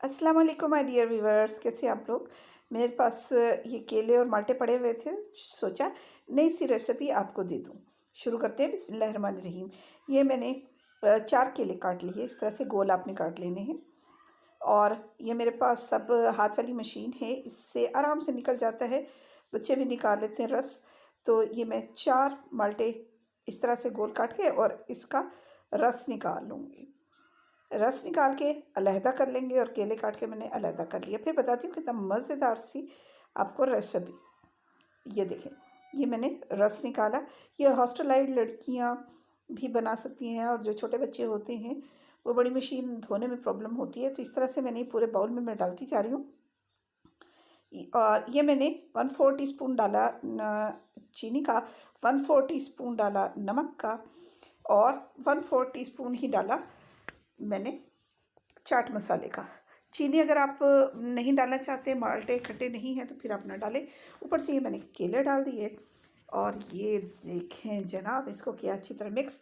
अस्सलाम वालेकुम my dear viewers, कैसे आप लोग। मेरे पास ये केले और माल्टे पड़े हुए थे, सोचा नई सी रेसिपी आपको दे दूँ। शुरू करते हैं। बिस्मिल्लाहिर्रहमानिर्रहीम। ये मैंने 4 केले काट लिए, इस तरह से गोल आपने काट लेने हैं। और ये मेरे पास सब हाथ वाली मशीन है, इससे आराम से निकल जाता है, बच्चे भी निकाल लेते हैं रस। तो ये मैं 4 माल्टे इस तरह से गोल काट के और इसका रस निकाल लूँगी। रस निकाल के अलहदा कर लेंगे और केले काट के मैंने अलहदा कर लिया। फिर बताती हूँ कितना मज़ेदार सी आपको रेसिपी। ये देखें, ये मैंने रस निकाला। ये हॉस्टलाइज लड़कियाँ भी बना सकती हैं, और जो छोटे बच्चे होते हैं वो बड़ी मशीन धोने में प्रॉब्लम होती है। तो इस तरह से मैंने पूरे बाउल में मैं डालती जा रही हूँ। और ये मैंने 1/4 टीस्पून डाला चीनी का, 1/4 टीस्पून डाला नमक का, और 1/4 टीस्पून ही डाला मैंने चाट मसाले का। चीनी अगर आप नहीं डालना चाहते, माल्टे खट्टे नहीं हैं, तो फिर आप ना डालें। ऊपर से ये मैंने केले डाल दिए, और ये देखें जनाब, इसको किया अच्छी तरह मिक्स।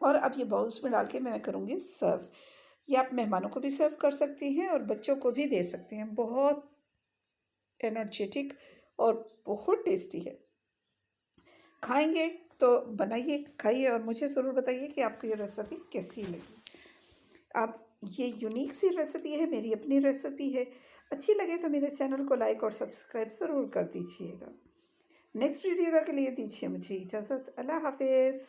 और अब ये बाउल्स में डाल के मैं करूँगी सर्व। ये आप मेहमानों को भी सर्व कर सकती हैं और बच्चों को भी दे सकते हैं। बहुत एनर्जेटिक और बहुत टेस्टी है। खाएंगे तो बनाइए, खाइए, और मुझे ज़रूर बताइए कि आपको ये रेसिपी कैसी लगी। अब ये यूनिक सी रेसिपी है, मेरी अपनी रेसिपी है। अच्छी लगे तो मेरे चैनल को लाइक और सब्सक्राइब ज़रूर कर दीजिएगा। नेक्स्ट वीडियो के लिए दीजिए मुझे इजाज़त। अल्लाह हाफिज़।